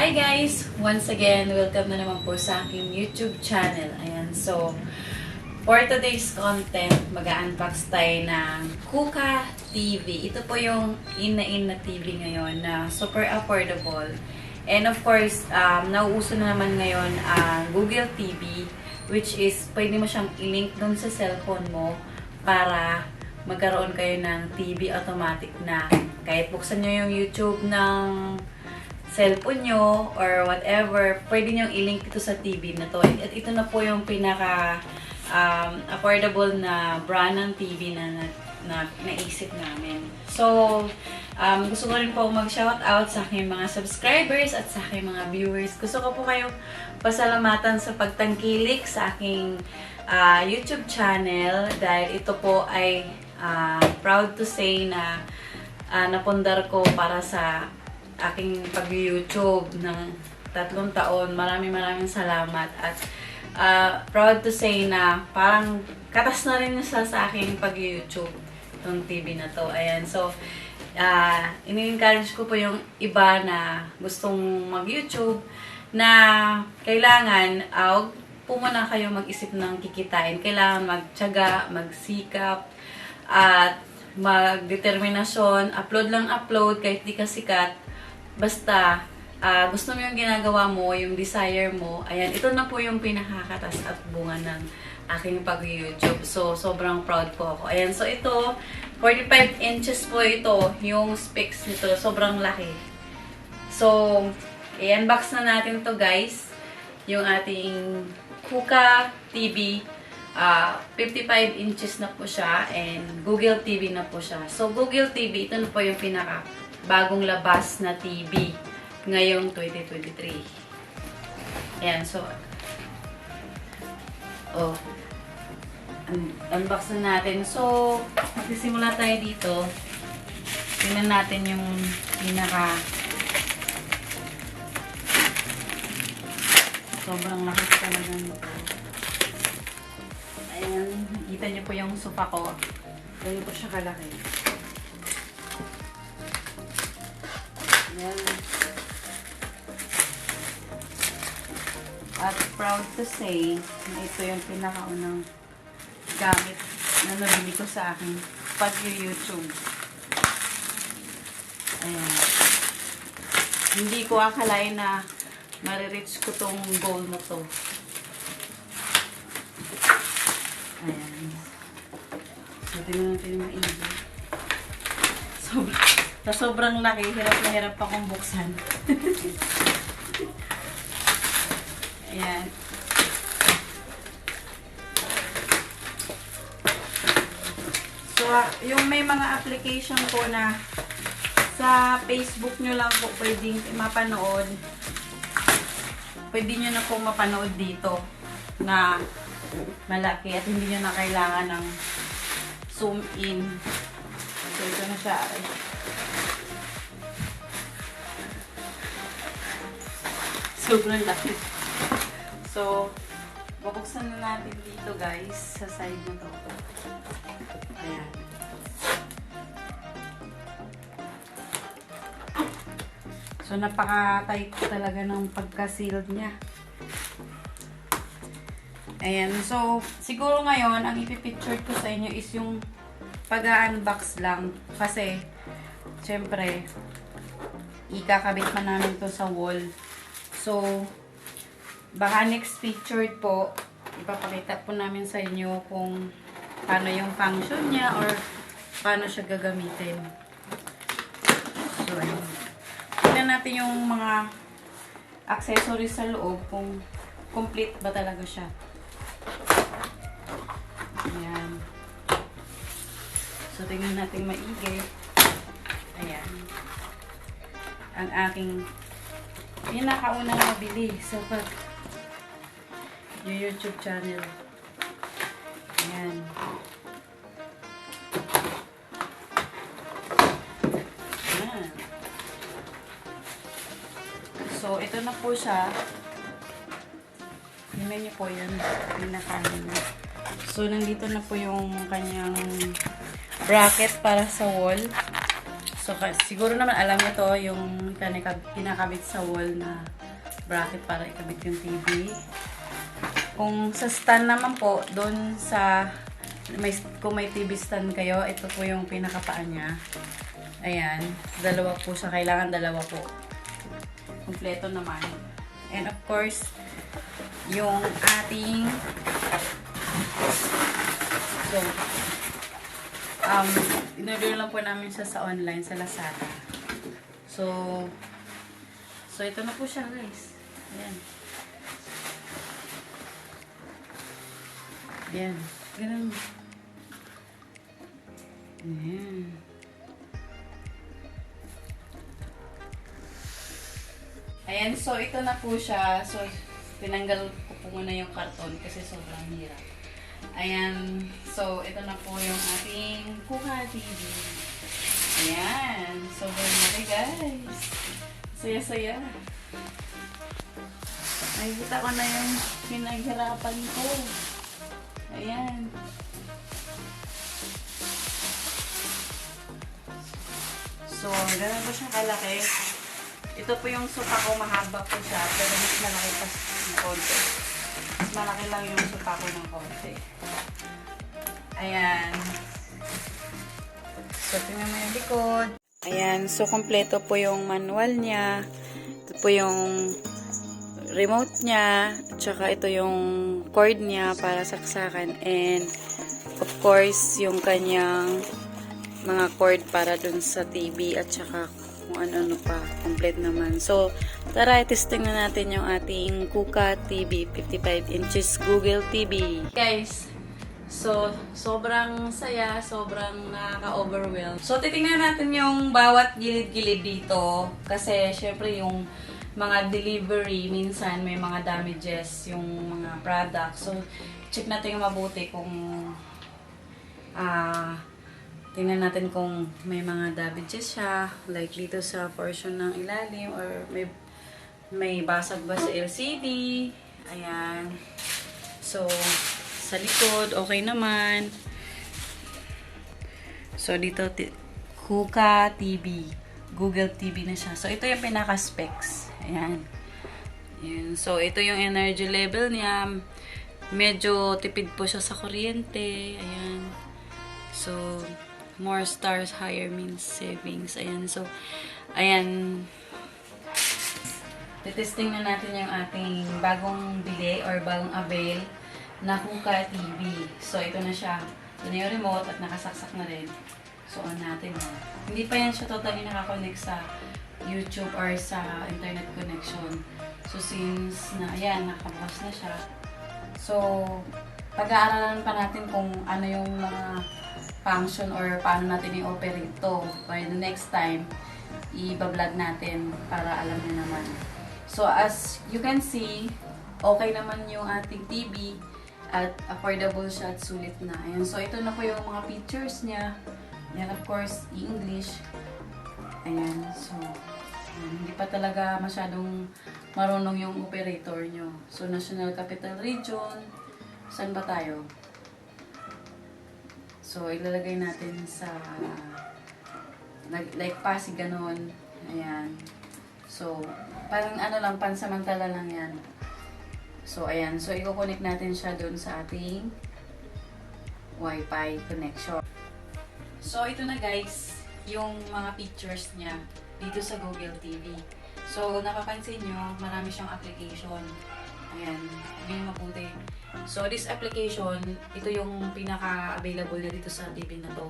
Hi guys! Once again, welcome na naman po sa aking YouTube channel. Ayan, so, for today's content, mag-unbox tayo ng Kuka TV. Ito po yung in na TV ngayon na super affordable. And of course, nauuso na naman ngayon ang Google TV, which is, pwede mo siyang i-link dun sa cellphone mo para magkaroon kayo ng TV automatic na kahit buksan nyo yung YouTube ng cellphone nyo or whatever, pwede nyo i-link ito sa TV na to. At ito na po yung pinaka affordable na brand ng TV na naisip namin. So, gusto ko rin po mag-shoutout sa aking mga subscribers at sa aking mga viewers. Gusto ko po kayong pasalamatan sa pagtangkilik sa aking YouTube channel dahil ito po ay proud to say na napundar ko para sa aking pag-YouTube ng 3 taon. Maraming salamat at proud to say na parang katas na rin siya sa aking pag-YouTube itong TV na to. Ayan, so ini-encourage ko po yung iba na gustong mag-YouTube na kailangan po muna kayo mag-isip ng kikitain. Kailangan magtiyaga, magsikap at magdeterminasyon, upload lang upload kahit di ka sikat. Basta, gusto mo yung ginagawa mo, yung desire mo, ayan, ito na po yung pinakakatas at bunga ng aking pag-YouTube. So, sobrang proud po ako. Ayan, so ito, 45 inches po ito, yung specs nito, sobrang laki. So, i-unbox na natin to guys, yung ating Kuka TV. 55 inches na po siya and Google TV na po siya. So, Google TV, ito na po yung pinaka bagong labas na TV ngayong 2023. Ayan, so unbox na natin. So, magsisimula tayo dito. Tingnan natin yung pinaka sobrang laki talaga nito. Ayan, kita niyo po yung sofa ko. Ganyan po siya kalaki. Ayan. At proud to say na ito yung pinakaunang gamit na nabili ko sa akin pag-YouTube. Ayan. Hindi ko akalain na marireach ko tong goal na to. Ayan. So, tingnan natin yung maigi. Sobrang laki. Hirap na hirap akong buksan. Ayan. So, yung may mga application po na sa Facebook nyo lang po pwedeng mapanood. Pwede nyo na po mapanood dito na malaki at hindi nyo na kailangan ng zoom in. So, ito na siya. Sobrang laki. So, bubuksan na natin dito guys sa side na to. Ayan. So, napaka-tight talaga ng pagka-sealed niya. Ayan. So, siguro ngayon, ang ipipicture ko sa inyo is yung pag-unbox lang. Kasi, syempre, ikakabit pa namin to sa wall. So, baka next picture po, ipapakita po namin sa inyo kung paano yung function niya or paano siya gagamitin. So, ayun. Tignan natin yung mga accessories sa loob kung complete ba talaga siya. Ayan. So, tingnan natin maigi. Ayan. Ang aking pinakaunang nabili sa YouTube channel. Ayan. Ayan. So, ito na po siya. Tingnan niyo po yan. Pinakain na. So, nandito na po yung kanyang bracket para sa wall. So, siguro naman alam niyo to yung kinakabit sa wall na bracket para ikabit yung TV. Kung sa stand naman po, doon sa kung may TV stand kayo, ito po yung pinakapaan niya. Ayan, dalawa po siya. Kailangan dalawa po. Kompleto naman. And of course, yung ating in-order lang po namin siya sa online, sa Lazada. So ito na po siya, guys. Ayan. Ayan. Ganun. Ayan. Ayan, so ito na po siya. So, tinanggal ko po muna yung karton kasi sobrang hirap. Ayan, so ito na po yung ating Kuka TV. Ayan, sobrang laki, guys. Saya-saya. Nakikita ko na yung pinaghirapan ko. Ayan. So, ganun po siyang kalaki. Ito po yung sopa ko, mahaba po siya, pero mas malaki pa ng konti. Mas malaki lang yung sopa ko ng konti. Ayan. So, tingnan mo yung likod. Ayan, so kompleto po yung manual niya. Ito po yung remote niya. Tsaka ito yung cord niya para saksakan. And, of course, yung kanyang mga cord para dun sa TV at saka kung ano-ano pa. Complete naman. So, tara, testing na natin yung ating Kuka TV 55 inches Google TV. Guys, so, sobrang saya, sobrang nakaka-overwhelm. So, titingnan natin yung bawat gilid-gilid dito. Kasi, syempre, yung mga delivery, minsan may mga damages yung mga product. So, check natin yung mabuti kung tingnan natin kung may mga damages siya. Like, dito sa portion ng ilalim or may basag ba sa LCD. Ayan. So, sa likod, okay naman. So, dito, Kuka TV. Google TV na siya. So, ito yung pinaka-specs. Ayan. Ayan. So, ito yung energy level niya. Medyo tipid po siya sa kuryente. Ayan. So, more stars, higher means savings. Ayan. So, ayan. Testing na natin yung ating bagong bili or bagong avail na Kuka TV. So, ito na siya. Ito na yung remote at nakasaksak na rin. So, on natin. Hindi pa yan siya totally nakakonect sa YouTube or sa internet connection. So, since na, ayan, nakabukas na siya. So, pag-aaralan pa natin kung ano yung mga function or paano natin i-operate to. By the next time, i-vlog natin para alam niyo naman. So, as you can see, okay naman yung ating TV. At affordable siya at sulit na. Ayan. So, ito na po yung mga features niya. Ayan, of course, English. Ayan. So, ayan. Hindi pa talaga masyadong marunong yung operator nyo. So, National Capital Region. Saan ba tayo? So, ilalagay natin sa like Pasig, ganon. Ayan. So, parang ano lang, pansamantala lang yan. So, ayan. So, i-connect natin siya dun sa ating Wi-Fi connection. So, ito na guys, yung mga features niya dito sa Google TV. So, napapansin nyo, marami siyang application. Ayan, yung mabuti. So, this application, ito yung pinaka-available na dito sa TV na to.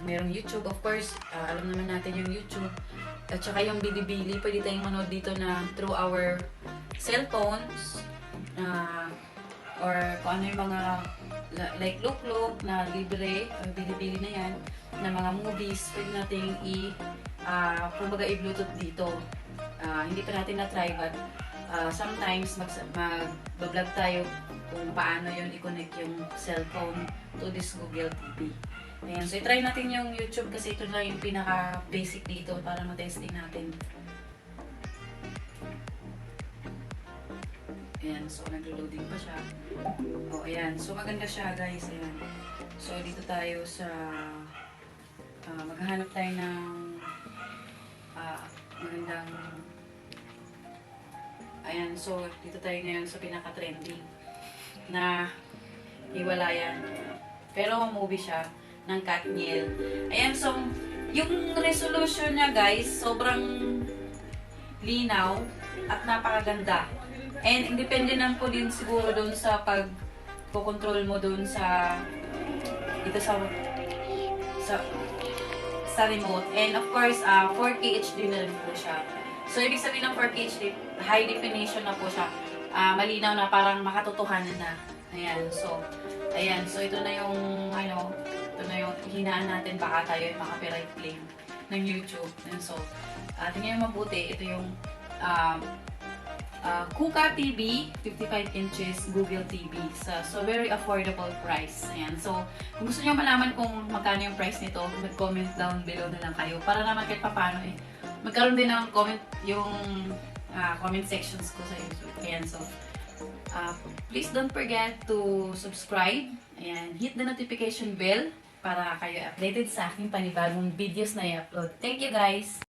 Merong YouTube, of course. Alam naman natin yung YouTube. At saka yung Bilibili, pwede tayong manood dito na through our cellphones. Or kung ano yung mga like Look na libre, or Bilibili na yan, na mga movies, pwede nating kumbaga i-Bluetooth dito. Hindi pa natin na-try, but sometimes mag-vlog tayo kung paano yun i-connect yung cellphone to this Google TV. Ayan, so i-try natin yung YouTube kasi ito lang yung pinaka-basic dito para matesting natin. Ayan, so naglo-loading pa siya. O, ayan. So maganda siya guys. Ayan. So dito tayo sa maghahanap tayo ng magandang Ayan, so dito tayo ngayon sa pinaka-trending na Hiwalayan. Pero movie siya ng Katniel. Ayan, so yung resolution niya guys, sobrang linaw at napakaganda. And independent lang po din siguro doon sa pag-control mo doon sa dito sa remote. And of course, 4K HD na rin po siya. So, ibig sabihin ng 4K HD, high definition na po siya. Malinaw na, parang makatotohanan na. Ayan, so, ito na yung, ito na yung hinaan natin, baka tayo yung copyright claim ng YouTube. And so, tingnan yung mabuti, ito yung Kuka TV, 55 inches Google TV. So, very affordable price. Ayan. So, kung gusto nyo malaman kung magkano yung price nito, mag-comment down below na lang kayo. Para naman kahit paano magkaroon din ng comment yung comment sections ko sa YouTube. Ayan. So, please don't forget to subscribe. Ayan. Hit the notification bell para kayo updated sa aking panibagong videos na i-upload. Thank you guys!